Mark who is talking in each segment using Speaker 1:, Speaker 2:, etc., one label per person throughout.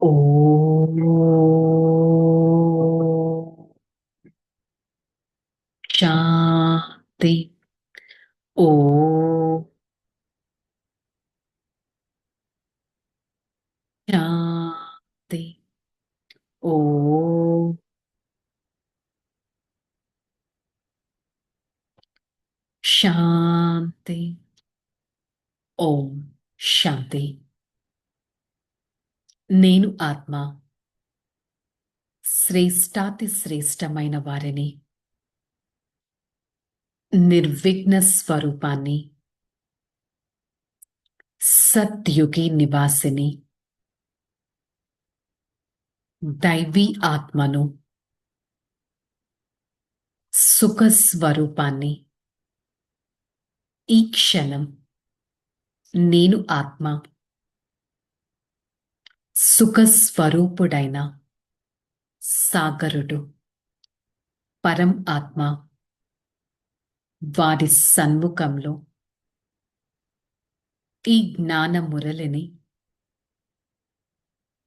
Speaker 1: ఓం శాంతి. ఓం శాంతి. ఓం శాంతి. ఓం శాంతి. నేను ఆత్మ శ్రేష్టాతి శ్రేష్టమైన వారిని, నిర్విఘ్న స్వరూపాన్ని, సత్యుగి నివాసిని, దైవీ ఆత్మను, సుఖ స్వరూపాన్ని. ఈ క్షణం నేను ఆత్మ సుఖ స్వరూపుడైన సాగరుడు పరం ఆత్మ వారి సన్ముఖంలో ఈ జ్ఞాన మురళిని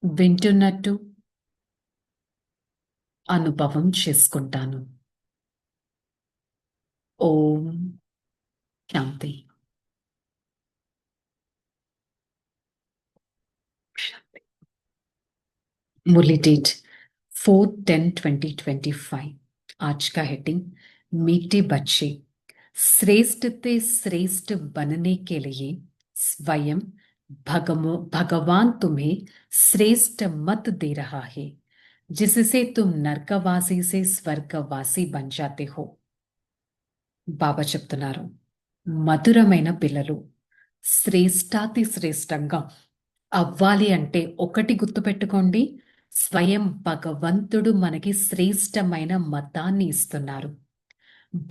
Speaker 1: వింటున్నట్టు అనుభవం చేసుకుంటాను. ఓం శాంతి. मुरली डेट 4/10/2025। आज का हेडिंग मीठे बच्चे श्रेष्ठ ते श्रेष्ठ बनने के लिए स्वयं भगवान तुम्हें श्रेष्ठ मत दे रहा है, जिससे तुम नरकवासी से स्वर्गवासी बन जाते हो। బాబా చెప్తున్నారు, మధురమైన పిల్లలు శ్రేష్టాతి శ్రేష్టంగా అవ్వాలి అంటే ఒకటి గుర్తుపెట్టుకోండి, స్వయం భగవంతుడు మనకి శ్రేష్టమైన మతాన్ని ఇస్తున్నారు.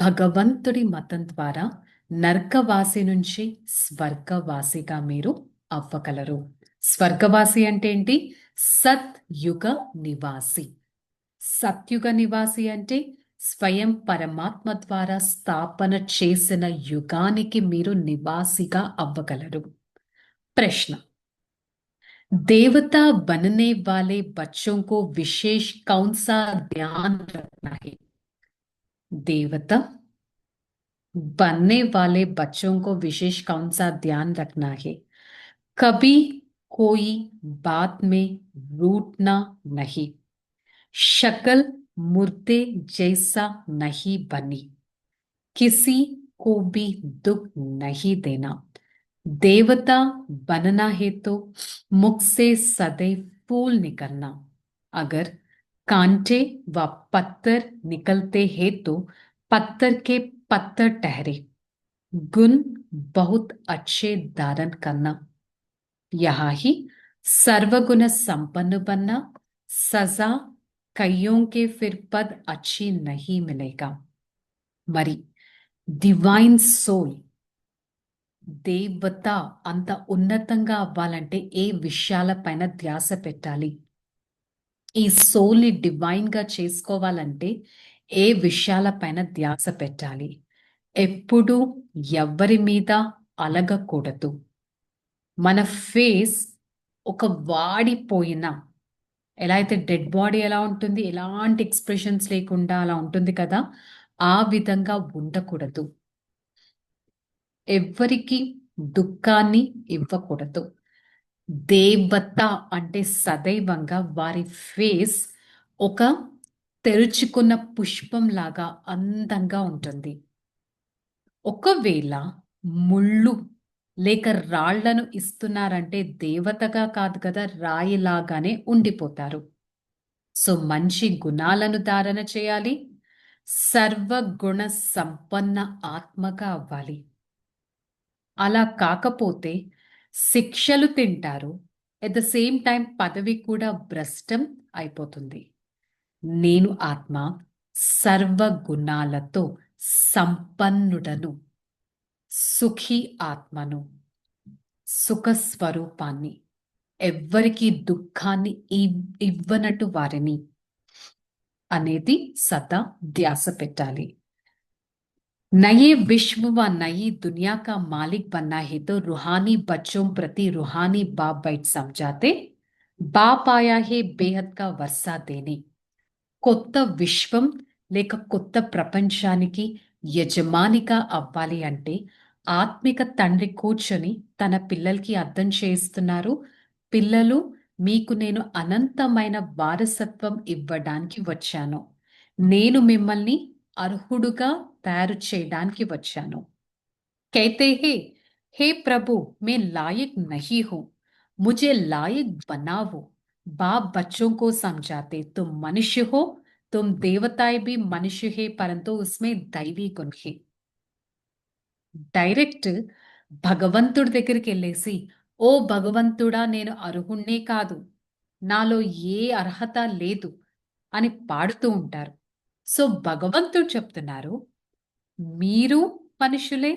Speaker 1: భగవంతుడి మతం ద్వారా నరకవాసి నుంచి స్వర్గవాసిగా మీరు అవ్వగలరు. స్వర్గవాసి అంటే ఏంటి? సత్యుగ నివాసి. సత్యుగ నివాసి అంటే స్వయం పరమాత్మ ద్వారా స్థాపన చేసిన యుగానికి మీరు నివాసిగా అవ్వగలరు. ప్రశ్న: देवता बनने वाले बच्चों को विशेष कौन सा ध्यान रखना है? देवता बनने वाले बच्चों को विशेष कौन सा ध्यान रखना है? कभी कोई बात में रूठना नहीं, शक्ल मुर्दे जैसा नहीं बनी, किसी को भी दुख नहीं देना। देवता बनना है तो मुख से सदैव फूल निकलना। अगर कांटे व पत्थर निकलते हैं तो पत्थर के पत्थर ठहरे। गुण बहुत अच्छे धारण करना, यहाँ ही सर्वगुण संपन्न बनना। सजा कईयों के फिर पद अच्छी नहीं मिलेगा। मरी डिवाइन सोल దేవత అంత ఉన్నతంగా అవ్వాలంటే ఏ విషయాలపైన ధ్యాస పెట్టాలి? ఈ సోల్ని డివైన్ గా చేసుకోవాలంటే ఏ విషయాలపైన ధ్యాస పెట్టాలి? ఎప్పుడు ఎవ్వరి మీద అలగకూడదు. మన ఫేస్ ఒక వాడిపోయిన, ఎలా అయితే డెడ్ బాడీ ఎలా ఉంటుంది, ఎలాంటి ఎక్స్ప్రెషన్స్ లేకుండా అలా ఉంటుంది కదా, ఆ విధంగా ఉండకూడదు. ఎవ్వరికి దుఃఖాన్ని ఇవ్వకూడదు. దేవత అంటే సదైవంగా వారి ఫేస్ ఒక తెరుచుకున్న పుష్పం లాగా అందంగా ఉంటుంది. ఒకవేళ ముళ్ళు లేక రాళ్లను ఇస్తున్నారంటే దేవతగా కాదు కదా, రాయిలాగానే ఉండిపోతారు. సో మంచి గుణాలను ధారణ చేయాలి, సర్వగుణ సంపన్న ఆత్మగా అవ్వాలి. అలా కాకపోతే శిక్షలు తింటారు, ఎట్ ద సేమ్ టైం పదవి కూడా భ్రష్టం అయిపోతుంది. నేను ఆత్మ సర్వగుణాలతో సంపన్నుడను, సుఖీ ఆత్మను, సుఖ స్వరూపాన్ని, ఎవ్వరికి దుఃఖాన్ని ఇవ్వనట్టు వారిని అనేది సదా ధ్యాస పెట్టాలి. नए विश्व व नई दुनिया का मालिक बनना है तो रूहानी बच्चों प्रति रूहानी बाप बैठ समझाते బాపాయా హే బేహద్ కా వర్షా దేనే. కొత్త విశ్వం లేక కొత్త ప్రపంచానికి యజమానిగా అవ్వాలి అంటే ఆత్మిక తండ్రి కూర్చొని తన పిల్లలకి అర్థం చేయిస్తున్నారు. పిల్లలు, మీకు నేను అనంతమైన వారసత్వం ఇవ్వడానికి వచ్చాను. నేను మిమ్మల్ని అర్హుడుగా తయారు చేయడానికి వచ్చాను. कहते हैं, हे प्रभु, मैं लायक नहीं हूं, मुझे लायक बनाओ. बाप बच्चों को समझाते, तुम मनुष्य हो, तुम देवताएं भी मनुष्य है, परंतु उसमें दैवी गुण है. డైరెక్ట్ భగవంతుడి దగ్గరికెళ్ళేసి, ఓ భగవంతుడా, నేను అర్హుణ్ణే కాదు, నాలో ఏ అర్హత లేదు అని పాడుతూ ఉంటారు. సో భగవంతుడు చెప్తున్నారు, మీరు మనుషులే,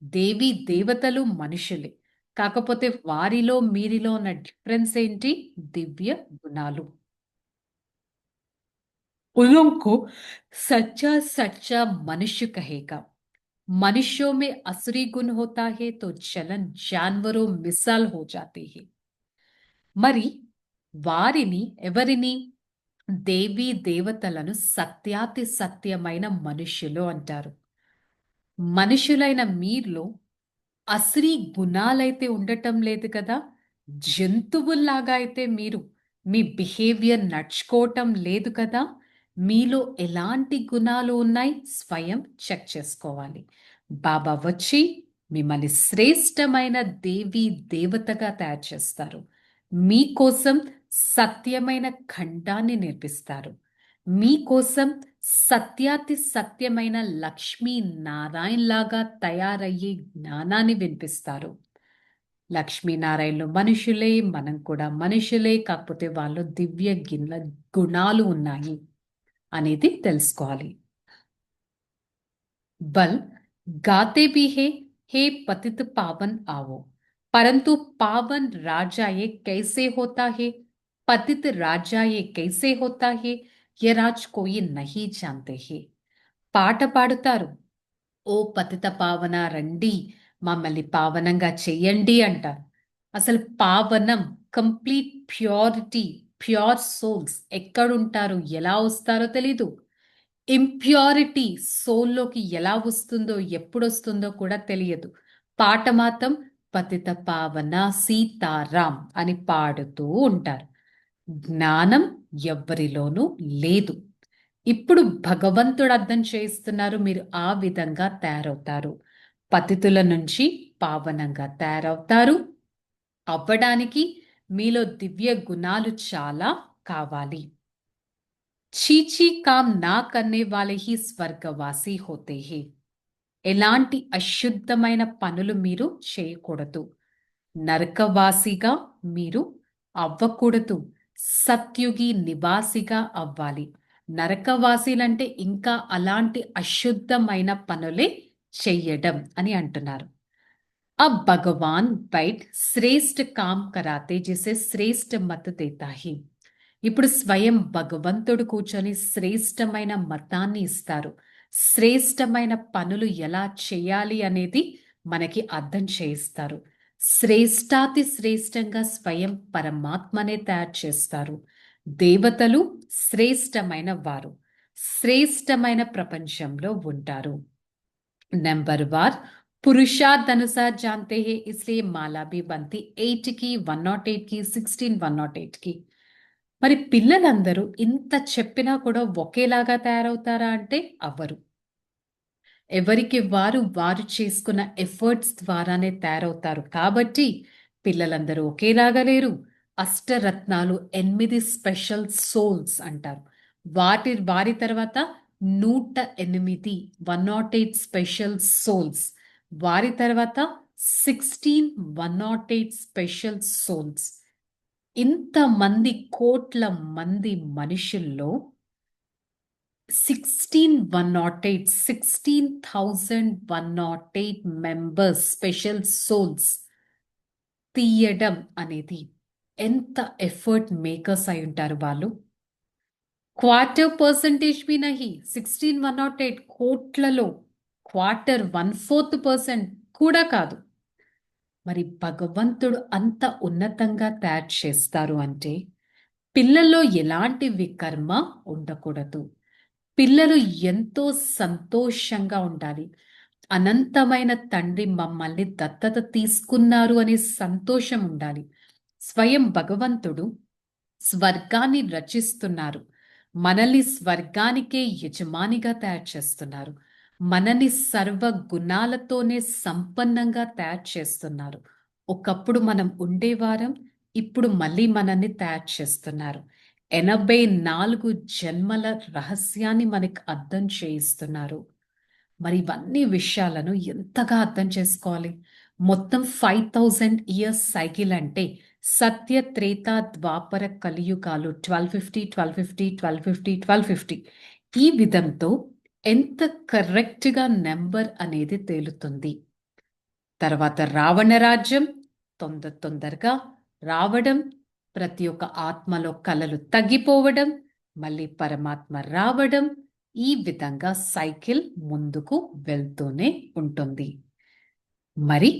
Speaker 1: దేవీ దేవతలు మనుషులే. కాకపోతే వారిలో మీరిలో ఉన్న డిఫరెన్స్ ఏంటి? దివ్య గుణాలు. उनको सच्चा सच्चा मनुष्य कहेगा. मनुष्यों में असुरी गुण होता है तो चलन जानवरों मिसाल हो जाते हैं. మరి వారిని ఎవరిని? దేవీ దేవతలను సత్యాతి సత్యమైన మనుష్యులు అంటారు. మనుషులైన మీలో అసలీ గుణాలైతే ఉండటం లేదు కదా! జంతువుల్లాగా అయితే మీరు మీ బిహేవియర్ నడుచుకోవటం లేదు కదా! మీలో ఎలాంటి గుణాలు ఉన్నాయి? స్వయం చెక్ చేసుకోవాలి. బాబా వచ్చి మిమ్మల్ని శ్రేష్టమైన దేవీ దేవతగా తయారు చేస్తారు. మీకోసం సత్యమైన ఖండాన్ని నేర్పిస్తారు. మీకోసం సత్యాతి సత్యమైన లక్ష్మీ నారాయణలాగా తయారయ్యే జ్ఞానాన్ని వినిపిస్తారు. లక్ష్మీనారాయణలు మనుషులే, మనం కూడా మనుషులే, కాకపోతే వాళ్ళు దివ్య గుణాలు ఉన్నాయి అనేది తెలుసుకోవాలి. बल गाते भी है, हे पतित पावन आओ, परंतु पावन राजा ये कैसे होता है, पतित राजा ये कैसे होता है, ये राज कोई नहीं जानते हैं. పాట పాడుతారు, ఓ పతిత పావన రండి, మమ్మల్ని పావనంగా చెయ్యండి అంటారు. అసలు పావనం, కంప్లీట్ ప్యూరిటీ, ప్యూర్ సోల్స్ ఎక్కడుంటారు, ఎలా వస్తారో తెలీదు. ఇంప్యూరిటీ సోల్లోకి ఎలా వస్తుందో, ఎప్పుడొస్తుందో కూడా తెలియదు. పాట మాత్రం పతిత పావన సీతారాం అని పాడుతూ ఉంటారు. జ్ఞానం ఎవ్వరిలోనూ లేదు. ఇప్పుడు భగవంతుడు అర్థం చేయిస్తున్నారు, మీరు ఆ విధంగా తయారవుతారు. పతితుల నుంచి పావనంగా తయారవుతారు. అవ్వడానికి మీలో దివ్య గుణాలు చాలా కావాలి. చీచీ కామ్ నా కన్నే వాలే హీ స్వర్గవాసి హోతే హే. ఎలాంటి అశుద్ధమైన పనులు మీరు చేయకూడదు. నరకవాసిగా మీరు అవ్వకూడదు. సత్యుగి నివాసిగా అవ్వాలి. నరకవాసీలంటే ఇంకా అలాంటి అశుద్ధమైన పనులే చెయ్యడం అని అంటున్నారు. अब भगवान बैठ श्रेष्ठ काम कराते जिसे श्रेष्ठ मत देता है. ఇప్పుడు స్వయం భగవంతుడు కూర్చొని శ్రేష్టమైన మతాన్ని ఇస్తారు. శ్రేష్టమైన పనులు ఎలా చేయాలి అనేది మనకి అర్థం చేయిస్తారు. శ్రేష్టాతి శ్రేష్టంగా స్వయం పరమాత్మనే తయారు చేస్తారు. దేవతలు శ్రేష్టమైన వారు, శ్రేష్టమైన ప్రపంచంలో ఉంటారు. नंबर वार पुरुषार्थ अनुसार जानते हैं, इसलिए माला भी बनती 8 की, 108 की, 16 108 की. మరి పిల్లలందరూ ఇంత చెప్పినా కూడా ఒకేలాగా తయారవుతారా అంటే అవ్వరు. ఎవరికి వారు వారు చేసుకున్న ఎఫర్ట్స్ ద్వారానే తయారవుతారు. కాబట్టి పిల్లలందరూ ఒకేలాగా లేరు. అష్టరత్నాలు 8 స్పెషల్ సోల్స్ అంటారు. వారి తర్వాత 108 108 స్పెషల్ సోల్స్. వారి తర్వాత 16 108 స్పెషల్ సోల్స్. ఇంతమంది కోట్ల మంది మనుషుల్లో 16,108 మెంబర్స్ స్పెషల్ సోల్స్ తీయడం అనేది ఎంత ఎఫర్ట్ మేకర్స్ అయి ఉంటారు వాళ్ళు. క్వార్టర్% भी नहीं, 16,108 కోట్లలో క్వార్టర్ 1/4% కూడా కాదు. మరి భగవంతుడు అంత ఉన్నతంగా తయారు చేస్తారు అంటే పిల్లల్లో ఎలాంటి వికర్మ ఉండకూడదు. పిల్లలు ఎంతో సంతోషంగా ఉండాలి. అనంతమైన తండ్రి మమ్మల్ని దత్తత తీసుకున్నారు అనే సంతోషం ఉండాలి. స్వయం భగవంతుడు స్వర్గాన్ని రచిస్తున్నారు. మనల్ని స్వర్గానికే యజమానిగా తయారు చేస్తున్నారు. మనల్ని సర్వ గుణాలతోనే సంపన్నంగా తయారు చేస్తున్నారు. ఒకప్పుడు మనం ఉండేవారం, ఇప్పుడు మళ్ళీ మనల్ని తయారు చేస్తున్నారు. 84 జన్మల రహస్యాన్ని మనకు అర్థం చేయిస్తున్నారు. మరి ఇవన్నీ విషయాలను ఎంతగా అర్థం చేసుకోవాలి? మొత్తం 5000 ఇయర్స్ సైకిల్ అంటే సత్య, త్రేత, ద్వాపర, కలియుగాలు 1250, 1250, 1250, 1250 ఈ విధంతో ఎంత కరెక్ట్‌గా నంబర్ అనేది తేలుతుంది. తర్వాత రావణ రాజ్యం తొందరగా రావడం, ప్రతి ఒక్క ఆత్మలో కలలు తగ్గిపోవడం, మళ్ళీ పరమాత్మ రావడం, ఈ విధంగా సైకిల్ ముందుకు వెళ్తూనే ఉంటుంది. మరి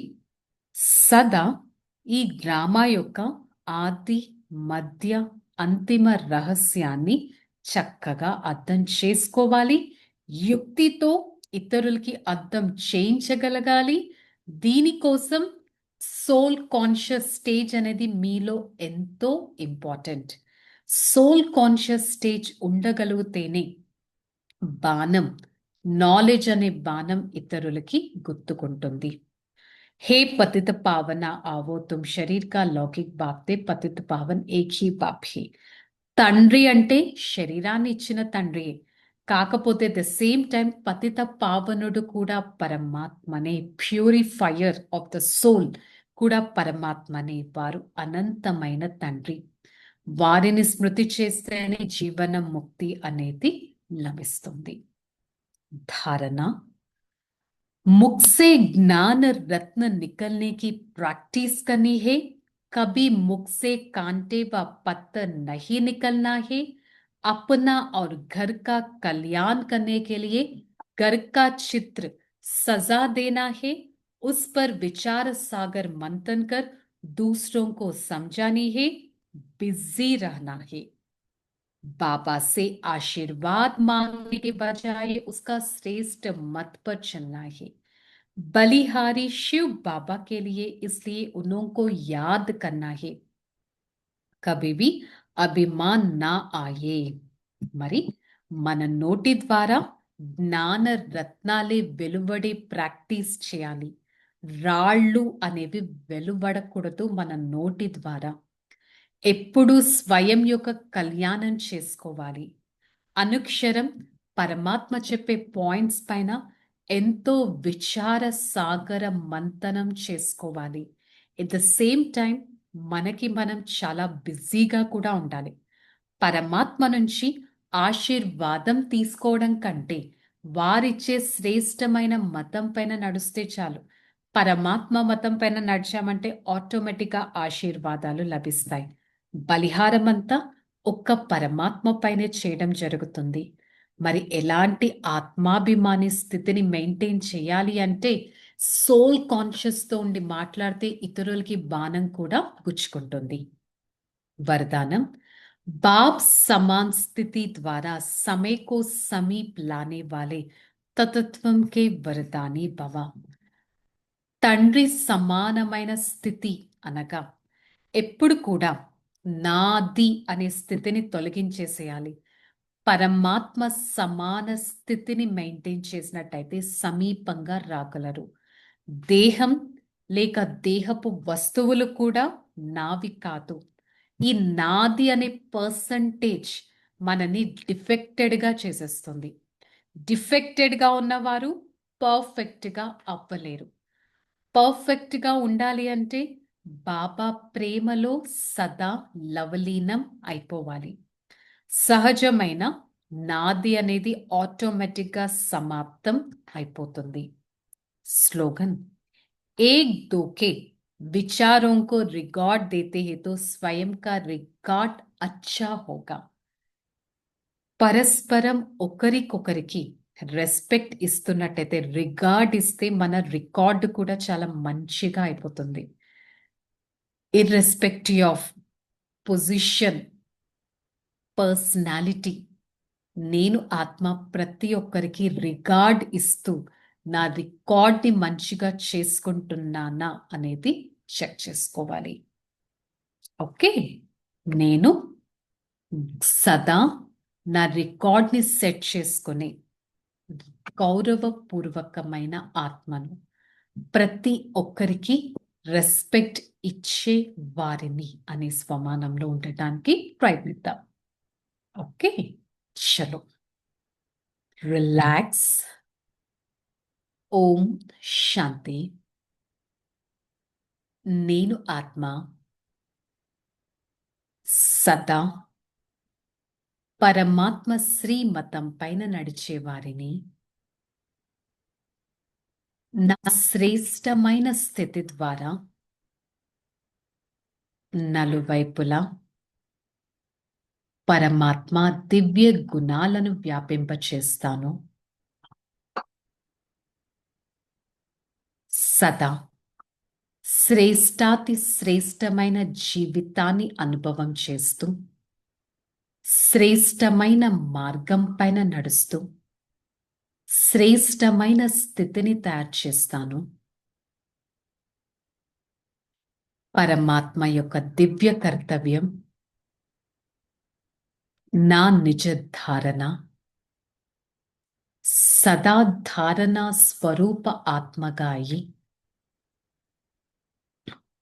Speaker 1: సదా ఈ డ్రామా యొక్క ఆది, మధ్య, అంతిమ రహస్యాన్ని చక్కగా అర్థం చేసుకోవాలి. యుక్తితో ఇతరులకి అర్థం చేయించగలగాలి. దీనికోసం సోల్ కాన్షియస్ స్టేజ్ అనేది మీలో ఎంతో ఇంపార్టెంట్. సోల్ కాన్షియస్ స్టేజ్ ఉండగలిగితేనే బాణం, నాలెడ్జ్ అనే బాణం ఇతరులకి గుర్తుకుంటుంది. हे पतित पावना आवो तुम शरीर का लौकिक बाप తే పతిత పావన్ ఏక్ హీ బాప్ హీ. తండ్రి అంటే శరీరాన్ని ఇచ్చిన తండ్రియే. కాకపోతే ద సేమ్ టైం పతిత పావనుడు కూడా పరమాత్మనే. ప్యూరిఫైయర్ ఆఫ్ ద సోల్ కూడా పరమాత్మనే. వారు అనంతమైన తండ్రి. వారిని స్మృతి చేస్తేనే జీవన ముక్తి అనేది లభిస్తుంది. ధారణ: मुख से ज्ञान रत्न निकलने की प्रैक्टिस करनी है. कभी मुख से कांटे व पत्थर नहीं निकलना है. अपना और घर का कल्याण करने के लिए घर का चित्र सजा देना है. उस पर विचार सागर मंथन कर दूसरों को समझानी है. बिजी रहना है. बाबा से आशीर्वाद मांगने के बजाय उसका श्रेष्ठ मत पर चलना है. बलिहारी शिव बाबा के लिए, इसलिए उनको याद करना है. कभी भी अभिमान ना आए. మరి మన నోటి ద్వారా జ్ఞాన రత్నాలే వెలువడే ప్రాక్టీస్ చేయాలి. రాళ్ళు అనేవి వెలువడకూడదు మన నోటి ద్వారా. ఎప్పుడు స్వయం యొక్క కళ్యాణం చేసుకోవాలి. అనుక్షరం పరమాత్మ చెప్పే పాయింట్స్ పైన ఎంతో విచార సాగర మంతనం చేసుకోవాలి. ఎట్ ద సేమ్ టైం మనకి మనం చాలా బిజీగా కూడా ఉండాలి. పరమాత్మ నుంచి ఆశీర్వాదం తీసుకోవడం కంటే వారిచ్చే శ్రేష్టమైన మతం పైన నడుస్తే చాలు. పరమాత్మ మతం పైన నడిచామంటే ఆటోమేటిక్గా ఆశీర్వాదాలు లభిస్తాయి. బలిహారం అంతా ఒక్క పరమాత్మ పైనే చేయడం జరుగుతుంది. మరి ఎలాంటి ఆత్మాభిమాని స్థితిని మెయింటైన్ చేయాలి అంటే సోల్ కాన్షియస్తో ఉండి మాట్లాడితే ఇతరులకి బాణం కూడా గుచ్చుకుంటుంది. वरदानम: बाप समान स्थिति द्वारा समय को समीप लाने वाले तत्वम के वरदानी भव. తండ్రి సమానమైన స్థితి అనగా ఎప్పుడు కూడా నాది అనే స్థితిని తొలగించేసేయాలి. పరమాత్మ సమాన స్థితిని మెయింటైన్ చేసినట్టయితే సమీపంగా రాగలరు. దేహం లేక దేహపు వస్తువులు కూడా నావి కాదు. ఈ నాది అనే పర్సంటేజ్ మనని డిఫెక్టెడ్గా చేసేస్తుంది. డిఫెక్టెడ్గా ఉన్నవారు పర్ఫెక్ట్గా అవ్వలేరు. పర్ఫెక్ట్గా ఉండాలి అంటే బాబా ప్రేమలో సదా లవలీనం అయిపోవాలి. సహజమైన నాది అనేది ఆటోమేటిక్గా సమాప్తం అయిపోతుంది. స్లోగన్: एक दो के विचारों को रिकॉर्ड देते हैं तो स्वयं का रिकॉर्ड अच्छा होगा. పరస్పరం ఒకరికొకరికి రెస్పెక్ట్ ఇస్తున్నట్టయితే, రిగార్డ్ ఇస్తే మన రికార్డు కూడా చాలా మంచిగా అయిపోతుంది. ఇర్రెస్పెక్టివ్ ఆఫ్ పొజిషన్, పర్సనాలిటీ, నేను ఆత్మ ప్రతి ఒక్కరికి రిగార్డ్ ఇస్తూ నా రికార్డ్ని మంచిగా చేసుకుంటున్నానా అనేది చెక్ చేసుకోవాలి. ఓకే, నేను సదా నా రికార్డ్ని సెట్ చేసుకుని గౌరవపూర్వకమైన ఆత్మను, ప్రతి ఒక్కరికి రెస్పెక్ట్ ఇచ్చే వారిని అనే స్వమానంలో ఉండటానికి ప్రయత్నిద్దాం. ఓకే, చలో రిలాక్స్. ఓం శాంతి. నేను ఆత్మ సదా పరమాత్మ శ్రీమతం పైన నడిచేవారిని, నా శ్రేష్టమైన స్థితి ద్వారా నలువైపులా పరమాత్మ దివ్య గుణాలను వ్యాపింపచేస్తాను. సదా శ్రేష్టాతి శ్రేష్టమైన జీవితాన్ని అనుభవం చేస్తూ, శ్రేష్టమైన మార్గం పైన నడుస్తూ, శ్రేష్టమైన స్థితిని తయారు చేస్తాను. పరమాత్మ యొక్క దివ్య కర్తవ్యం నా నిజ ధారణ, సదా ధారణ స్వరూప ఆత్మగా అయి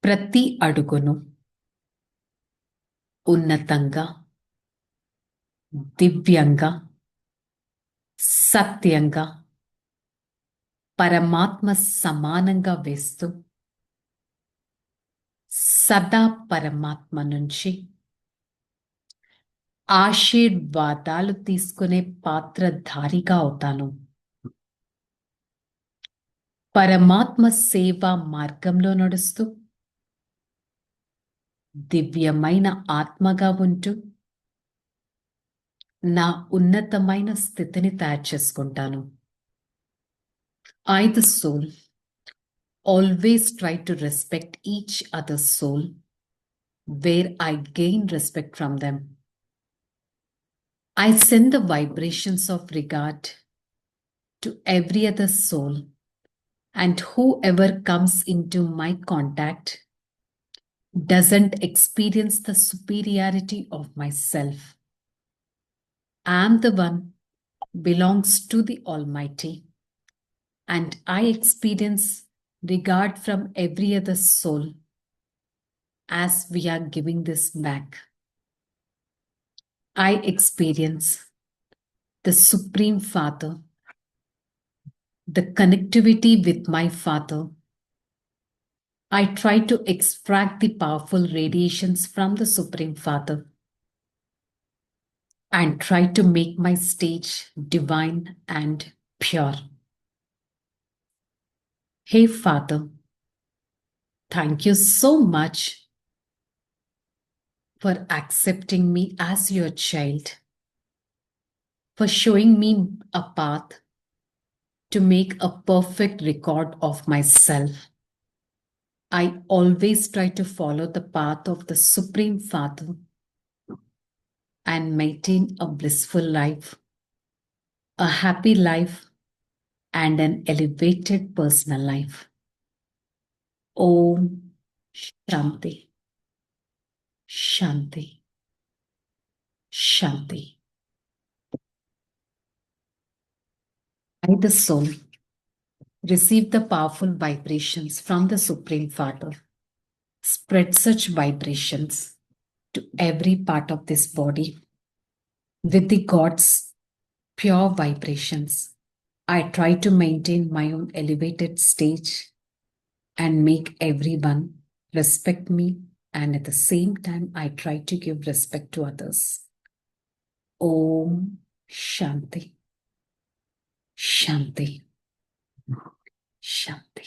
Speaker 1: ప్రతి అడుగును ఉన్నతంగా, దివ్యంగా, సత్యంగా, పరమాత్మ సమానంగా వేస్తూ, సదా పరమాత్మ నుంచి ఆశీర్వాదాలు తీసుకునే పాత్రధారిగా అవుతాను. పరమాత్మ సేవా మార్గంలో నడుస్తూ, దివ్యమైన ఆత్మగా ఉంటూ నా ఉన్నతమైన స్థితిని తయారు చేసుకుంటాను. I, the soul, always try to respect each other's soul where I gain respect from them. I send the vibrations of regard to every other soul, and whoever comes into my contact doesn't experience the superiority of myself. I am the one belongs to the Almighty, and I experience regard from every other soul as we are giving this back. I experience the Supreme Father, the connectivity with my Father. I try to extract the powerful radiations from the Supreme Father and try to make my stage divine and pure. Hey Father, thank you so much for accepting me as your child, for showing me a path to make a perfect record of myself. I always try to follow the path of the Supreme Father and maintain a blissful life, a happy life, and an elevated personal life. Om Shanti, Shanti, Shanti. I, the soul, receive the powerful vibrations from the Supreme Father. Spread such vibrations to every part of this body with the God's pure vibrations. I try to maintain my own elevated stage and make everyone respect me, and at the same time I try to give respect to others. Om Shanti, Shanti, Shanti.